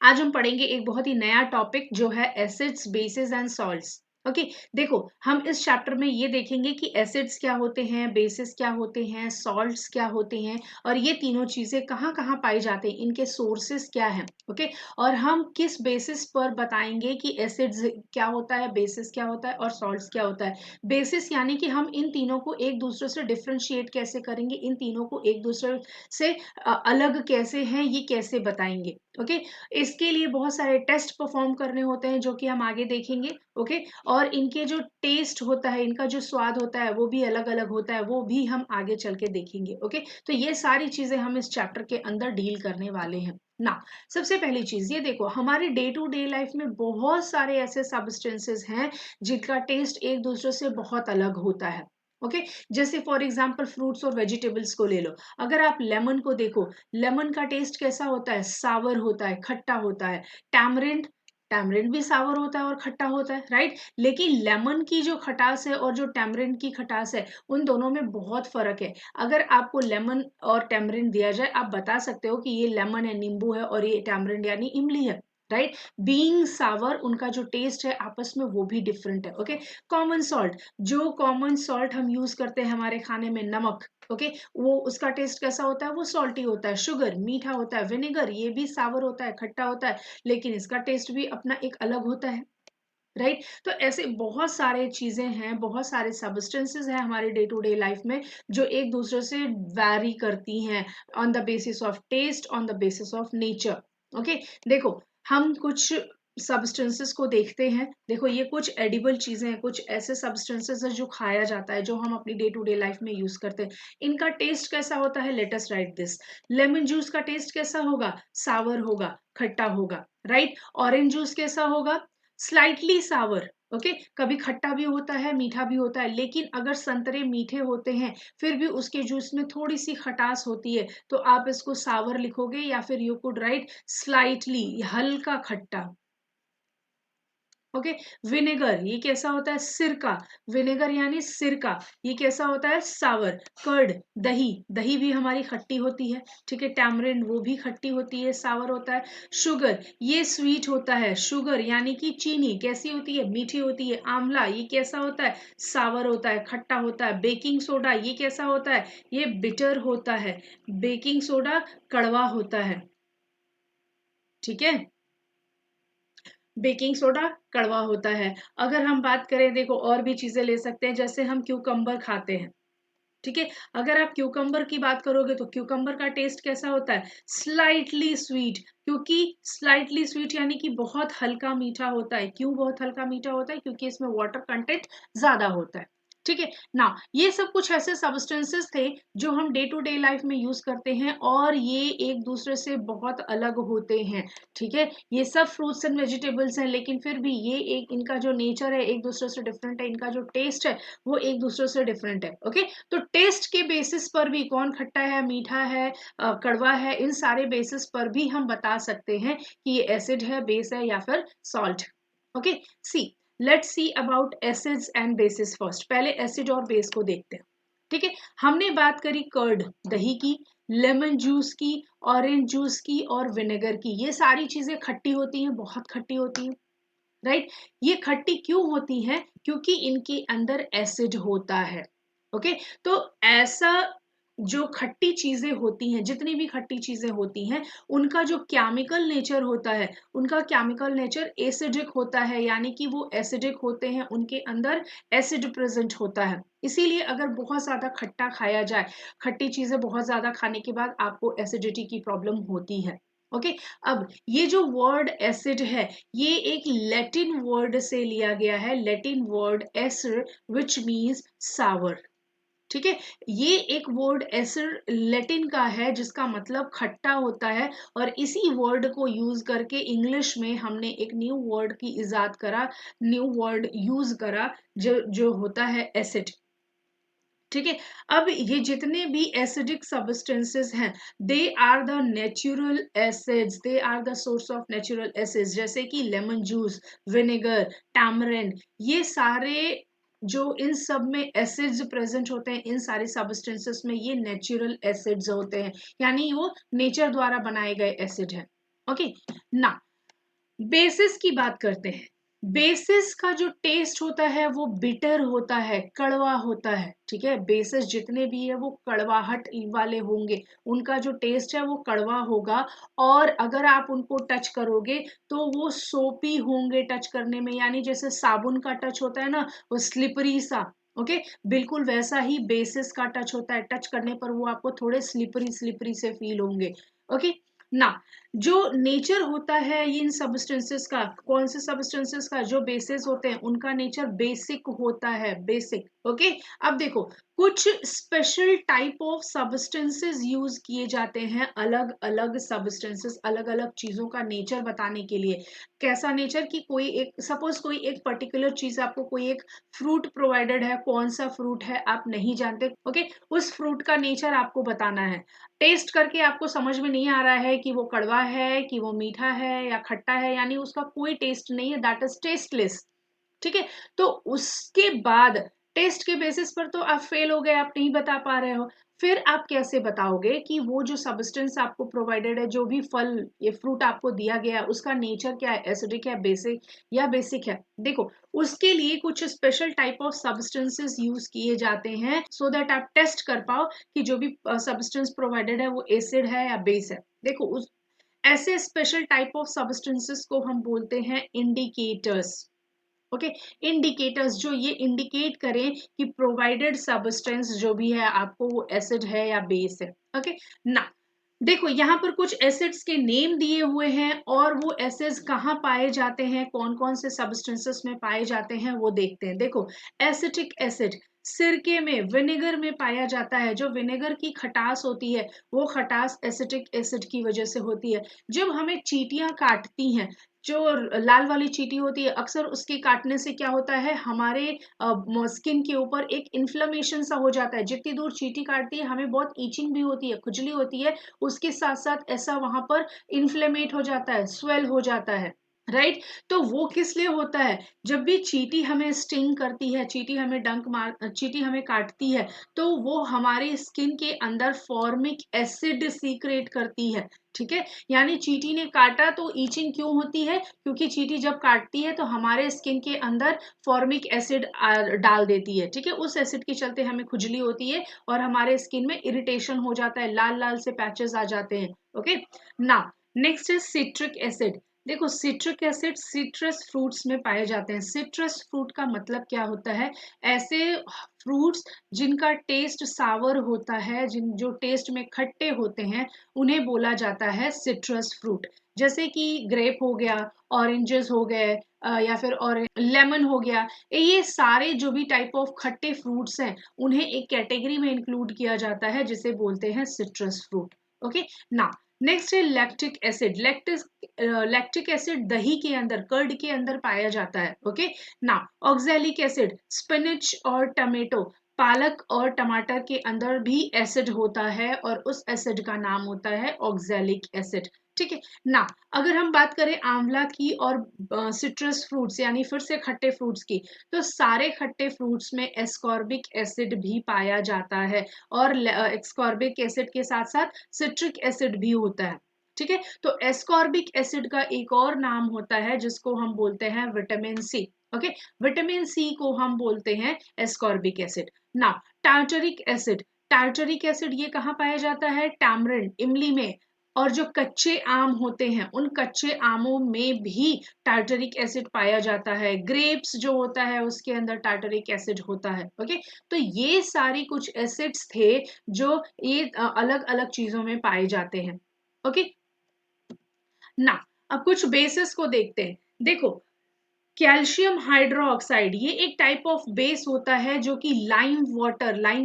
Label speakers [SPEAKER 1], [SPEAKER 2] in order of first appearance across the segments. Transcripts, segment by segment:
[SPEAKER 1] आज हम पढ़ेंगे एक बहुत ही नया टॉपिक जो है acids bases and salts. Okay, देखो हम इस चैप्टर में ये देखेंगे कि एसिड्स क्या होते हैं, बेसिस क्या होते हैं, सॉल्ट्स क्या होते हैं और ये तीनों चीजें कहाँ कहाँ पाई जाते हैं, इनके सोर्सेस क्या हैं। ओके, और हम किस बेसिस पर बताएंगे कि एसिड्स क्या होता है, बेसिस क्या होता है और सॉल्ट्स क्या होता है। बेसिस यानी कि हम इन तीनों को एक दूसरे से डिफ्रेंशिएट कैसे करेंगे, इन तीनों को एक दूसरे से अलग कैसे हैं, ये कैसे बताएंगे। ओके, इसके लिए बहुत सारे टेस्ट परफॉर्म करने होते हैं जो कि हम आगे देखेंगे। ओके, और इनके जो टेस्ट होता है, इनका जो स्वाद होता है वो भी अलग अलग होता है, वो भी हम आगे चल के देखेंगे। ओके, तो ये सारी चीजें हम इस चैप्टर के अंदर डील करने वाले हैं ना। सबसे पहली चीज ये देखो, हमारे डे टू डे लाइफ में बहुत सारे ऐसे सब्सटेंसेस हैं जिनका टेस्ट एक दूसरे से बहुत अलग होता है। ओके, जैसे फॉर एग्जाम्पल फ्रूट्स और वेजिटेबल्स को ले लो। अगर आप लेमन को देखो, लेमन का टेस्ट कैसा होता है, सावर होता है, खट्टा होता है। टैमरिंड, टैमरिंड भी सावर होता है और खट्टा होता है, राइट। लेकिन लेमन की जो खटास है और जो टैमरिंड की खटास है, उन दोनों में बहुत फर्क है। अगर आपको लेमन और टैमरिंड दिया जाए, आप बता सकते हो कि ये लेमन है, नींबू है, और ये टैमरिंड यानी इमली है, राइट। बीइंग सावर, उनका जो टेस्ट है आपस में वो भी डिफरेंट है। ओके, कॉमन सॉल्ट, जो कॉमन सॉल्ट हम यूज करते हैं हमारे खाने में, नमक, ओके, वो उसका टेस्ट कैसा होता है, वो सॉल्टी होता है। शुगर मीठा होता है, विनेगर ये भी सावर होता है, खट्टा होता है, लेकिन इसका टेस्ट भी अपना एक अलग होता है, राइट। तो ऐसे बहुत सारे चीजें हैं, बहुत सारे सब्सटेंसेस हैं हमारे डे टू डे लाइफ में जो एक दूसरे से वैरी करती हैं on the basis of taste, on the basis of nature. Okay, देखो हम कुछ सब्सटेंसेस को देखते हैं। देखो ये कुछ एडिबल चीजें हैं, कुछ ऐसे सब्सटेंसेस है जो खाया जाता है, जो हम अपनी डे टू डे लाइफ में यूज करते हैं। इनका टेस्ट कैसा होता है, let us right this. Lemon juice का टेस्ट कैसा होगा, सावर होगा, खट्टा होगा, राइट। ऑरेंज जूस कैसा होगा, स्लाइटली सावर। ओके, कभी खट्टा भी होता है, मीठा भी होता है, लेकिन अगर संतरे मीठे होते हैं फिर भी उसके जूस में थोड़ी सी खटास होती है, तो आप इसको सावर लिखोगे या फिर यू कुड राइट स्लाइटली, हल्का खट्टा। ओके, विनेगर ये कैसा होता है, सिरका, विनेगर यानी सिरका, ये कैसा होता है, सावर। कर्ड, दही, दही भी हमारी खट्टी होती है, ठीक है। टैमरिंड वो भी खट्टी होती है, सावर होता है। शुगर, ये स्वीट होता है, शुगर यानी कि चीनी कैसी होती है, मीठी होती है। आंवला ये कैसा होता है, सावर होता है, खट्टा होता है। बेकिंग सोडा ये कैसा होता है, ये बिटर होता है, बेकिंग सोडा कड़वा होता है, ठीक है। बेकिंग सोडा कड़वा होता है। अगर हम बात करें, देखो और भी चीजें ले सकते हैं, जैसे हम क्यूकम्बर खाते हैं, ठीक है। अगर आप क्यूकम्बर की बात करोगे तो क्यूकम्बर का टेस्ट कैसा होता है, स्लाइटली स्वीट, क्योंकि स्लाइटली स्वीट यानी कि बहुत हल्का मीठा होता है। क्यों बहुत हल्का मीठा होता है, क्योंकि इसमें वाटर कंटेंट ज्यादा होता है, ठीक है ना। ये सब कुछ ऐसे सब्सटेंसेस थे जो हम डे टू डे लाइफ में यूज करते हैं और ये एक दूसरे से बहुत अलग होते हैं, ठीक है। ये सब फ्रूट्स एंड वेजिटेबल्स हैं, लेकिन फिर भी ये एक, इनका जो नेचर है एक दूसरे से डिफरेंट है, इनका जो टेस्ट है वो एक दूसरे से डिफरेंट है। ओके, तो टेस्ट के बेसिस पर भी कौन खट्टा है, मीठा है, कड़वा है, इन सारे बेसिस पर भी हम बता सकते हैं कि ये एसिड है, बेस है या फिर salt. Okay, see let's see about acids and bases first. पहले एसिड और बेस को देखते हैं, ठीक है। हमने बात करी कर्ड, दही की, लेमन जूस की, ऑरेंज जूस की और विनेगर की। ये सारी चीजें खट्टी होती हैं, बहुत खट्टी होती हैं, राइट। ये खट्टी क्यों होती हैं, क्योंकि इनके अंदर एसिड होता है। ओके, तो ऐसा जो खट्टी चीजें होती हैं, जितनी भी खट्टी चीजें होती हैं, उनका जो केमिकल नेचर होता है, उनका केमिकल नेचर एसिडिक होता है, यानी कि वो एसिडिक होते हैं, उनके अंदर एसिड प्रेजेंट होता है। इसीलिए अगर बहुत ज्यादा खट्टा खाया जाए, खट्टी चीजें बहुत ज्यादा खाने के बाद आपको एसिडिटी की प्रॉब्लम होती है। ओके, अब ये जो वर्ड एसिड है, ये एक लैटिन वर्ड से लिया गया है, Latin word acer, which means sour, ठीक है। ये एक वर्ड एसिड लैटिन का है जिसका मतलब खट्टा होता है, और इसी वर्ड को यूज करके इंग्लिश में हमने एक न्यू वर्ड की इजाद करा, न्यू वर्ड यूज करा, जो जो होता है एसिड, ठीक है। अब ये जितने भी एसिडिक सब्सटेंसेस हैं, they are the natural acids, they are the source of natural acids, जैसे कि लेमन जूस, विनेगर, टैमरिंड, ये सारे जो इन सब में एसिड्स प्रेजेंट होते हैं, इन सारे सब्सटेंसेस में ये नेचुरल एसिड्स होते हैं, यानी वो नेचर द्वारा बनाए गए एसिड हैं। ओके ना, बेसिस की बात करते हैं। बेसिस का जो टेस्ट होता है वो बिटर होता है, कड़वा होता है, ठीक है। बेसिस जितने भी है वो कड़वाहट वाले होंगे, उनका जो टेस्ट है वो कड़वा होगा। और अगर आप उनको टच करोगे तो वो सोपी होंगे टच करने में, यानी जैसे साबुन का टच होता है ना, वो स्लिपरी सा। ओके, बिल्कुल वैसा ही बेसिस का टच होता है, टच करने पर वो आपको थोड़े स्लिपरी स्लिपरी से फील होंगे। ओके ना, जो नेचर होता है इन सब्सटेंसेस का, कौन से सब्सटेंसेस का, जो बेसिस होते हैं उनका नेचर बेसिक होता है, बेसिक। ओके, अब देखो कुछ special type of substances use किए जाते हैं, अलग अलग सब्सटेंसेस अलग अलग चीजों का नेचर बताने के लिए। कैसा नेचर, कि कोई एक, सपोज कोई एक पर्टिकुलर चीज, आपको कोई एक फ्रूट प्रोवाइडेड है, कौन सा फ्रूट है आप नहीं जानते। ओके, उस फ्रूट का नेचर आपको बताना है। टेस्ट करके आपको समझ में नहीं आ रहा है कि वो कड़वा है, कि वो मीठा है या खट्टा है, यानी उसका कोई टेस्ट नहीं है, दैट इज टेस्टलेस। ठीक है, तो उसके बाद टेस्ट के बेसिस पर तो आप फेल हो गए, आप नहीं बता पा रहे हो। फिर आप कैसे बताओगे कि वो जो सब्सटेंस आपको प्रोवाइडेड है, जो भी फल, ये फ्रूट आपको दिया गया है, उसका नेचर क्या है, एसिडिक है, बेसिक या बेसिक है। देखो, उसके लिए कुछ special type of substances use किए जाते हैं, सो दैट आप टेस्ट कर पाओ कि जो भी सब्सटेंस प्रोवाइडेड है वो एसिड है या बेस है। देखो, उस ऐसे स्पेशल टाइप ऑफ सब्सटेंसेस को हम बोलते हैं इंडिकेटर्स। ओके, इंडिकेटर्स जो ये इंडिकेट करें कि प्रोवाइडेड सब्सटेंस जो भी है आपको, वो एसिड है या बेस है। ओके ना, देखो यहाँ पर कुछ एसिड्स के नेम दिए हुए हैं, और वो एसिड्स कहाँ पाए जाते हैं, कौन कौन से सब्सटेंसेस में पाए जाते हैं, वो देखते हैं। देखो, एसिटिक एसिड सिरके में, विनेगर में पाया जाता है। जो विनेगर की खटास होती है, वो खटास एसिटिक एसिड की वजह से होती है। जब हमें चींटियां काटती हैं, जो लाल वाली चींटी होती है, अक्सर उसके काटने से क्या होता है, हमारे स्किन के ऊपर एक इन्फ्लेमेशन सा हो जाता है। जितनी दूर चींटी काटती है हमें बहुत ईचिंग भी होती है, खुजली होती है, उसके साथ साथ ऐसा वहां पर इन्फ्लेमेट हो जाता है, स्वेल हो जाता है। राइट, तो वो किस लिए होता है, जब भी चींटी हमें स्टिंग करती है, चींटी हमें डंक मार, चींटी हमें काटती है, तो वो हमारे स्किन के अंदर फॉर्मिक एसिड सीक्रेट करती है। ठीक है, यानी चींटी ने काटा तो ईचिंग क्यों होती है, क्योंकि चींटी जब काटती है तो हमारे स्किन के अंदर फॉर्मिक एसिड डाल देती है। ठीक है, उस एसिड के चलते हमें खुजली होती है, और हमारे स्किन में इरिटेशन हो जाता है, लाल लाल से पैचेस आ जाते हैं। ओके ना, नेक्स्ट है सिट्रिक एसिड। देखो, सिट्रिक एसिड सिट्रस फ्रूट्स में पाए जाते हैं। सिट्रस फ्रूट का मतलब क्या होता है, ऐसे फ्रूट्स जिनका टेस्ट सावर होता है, जिन जो टेस्ट में खट्टे होते हैं, उन्हें बोला जाता है सिट्रस फ्रूट। जैसे कि ग्रेप हो गया, ऑरेंजेस हो गए, या फिर और लेमन हो गया, ये सारे जो भी टाइप ऑफ खट्टे फ्रूट्स हैं, उन्हें एक कैटेगरी में इंक्लूड किया जाता है, जिसे बोलते हैं सिट्रस फ्रूट। ओके ना, नेक्स्ट है लैक्टिक एसिड। लैक्टिक एसिड दही के अंदर, कर्ड के अंदर पाया जाता है। ओके ना, ऑक्सैलिक एसिड स्पिनच और टमेटो, पालक और टमाटर के अंदर भी एसिड होता है, और उस एसिड का नाम होता है ऑक्सैलिक एसिड। ठीक है ना, अगर हम बात करें आंवला की और सिट्रस फ्रूट्स, यानी फिर से खट्टे फ्रूट्स की, तो सारे खट्टे फ्रूट्स में एस्कॉर्बिक एसिड भी पाया जाता है, और एस्कॉर्बिक एसिड के साथ साथ सिट्रिक एसिड भी होता है। ठीक है, तो एस्कॉर्बिक एसिड का एक और नाम होता है जिसको हम बोलते हैं vitamin C. Okay, vitamin C को हम बोलते हैं एस्कॉर्बिक एसिड। ना, टार्टरिक एसिड। टार्टरिक एसिड ये कहाँ पाया जाता है, टैमरिंड, इमली में। और जो कच्चे आम होते हैं, उन कच्चे आमों में भी टार्टरिक एसिड पाया जाता है। ग्रेप्स जो होता है उसके अंदर टार्टरिक एसिड होता है। ओके, तो ये सारी कुछ एसिड्स थे जो ये अलग अलग चीजों में पाए जाते हैं। ओके ना, अब कुछ बेसिस को देखते हैं। देखो, कैल्शियम हाइड्रोक्साइड ये एक टाइप ऑफ बेस होता है, जो कि लाइम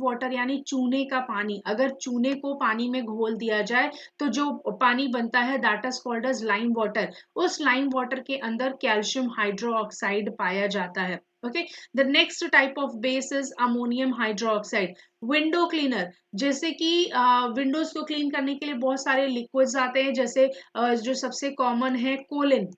[SPEAKER 1] वाटर यानी चूने का पानी, अगर चूने को पानी में घोल दिया जाए तो जो पानी बनता है, that is called as lime water. उस लाइम वाटर के अंदर कैल्शियम हाइड्रोक्साइड पाया जाता है। Okay, the next type of base is ammonium hydroxide. Window cleaner, जैसे कि विंडोज को क्लीन करने के लिए बहुत सारे लिक्विड्स आते हैं, जैसे जो सबसे कॉमन है कोलिन।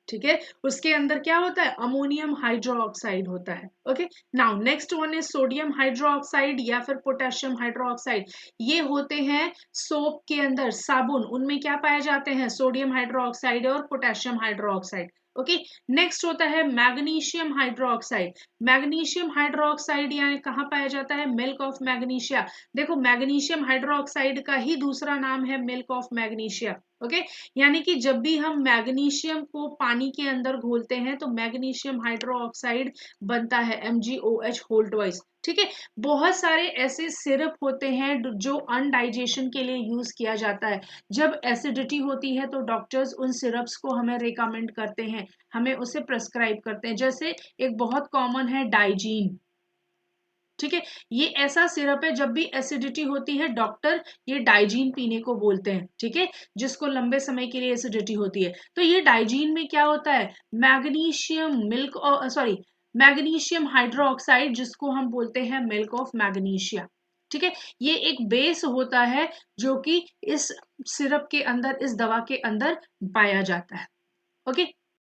[SPEAKER 1] ठीक है, उसके अंदर क्या होता है, अमोनियम हाइड्रोक्साइड होता है। Okay, now next one is sodium hydroxide या फिर पोटेशियम हाइड्रोक्साइड। ये होते हैं सोप के अंदर, साबुन, उनमें क्या पाए जाते हैं, सोडियम हाइड्रोक्साइड और पोटेशियम हाइड्रोक्साइड। ओके, नेक्स्ट होता है मैग्नीशियम हाइड्रोक्साइड। मैग्नीशियम हाइड्रोक्साइड यहाँ कहाँ पाया जाता है, मिल्क ऑफ मैग्नीशिया। देखो मैग्नीशियम हाइड्रोक्साइड का ही दूसरा नाम है मिल्क ऑफ मैग्नीशिया। ओके, यानी कि जब भी हम मैग्नीशियम को पानी के अंदर घोलते हैं तो मैग्नीशियम हाइड्रोक्साइड बनता है, MgOH होल ट्वाइस। ठीक है, बहुत सारे ऐसे सिरप होते हैं जो अनडाइजेशन के लिए यूज किया जाता है। जब एसिडिटी होती है तो डॉक्टर्स उन सिरप्स को हमें रिकमेंड करते हैं, हमें उसे प्रेस्क्राइब करते हैं। जैसे एक बहुत कॉमन है डाइजीन। ठीक है, ये ऐसा सिरप है, जब भी एसिडिटी होती है डॉक्टर ये डाइजीन पीने को बोलते हैं। ठीक है, जिसको लंबे समय के लिए एसिडिटी होती है। तो ये डाइजीन में क्या होता है, मैग्नीशियम मिल्क और सॉरी मैग्नीशियम हाइड्रोक्साइड, जिसको हम बोलते हैं मिल्क ऑफ मैग्नीशिया। ठीक है, ये एक बेस होता है जो कि इस सिरप के अंदर, इस दवा के अंदर पाया जाता है। ओके,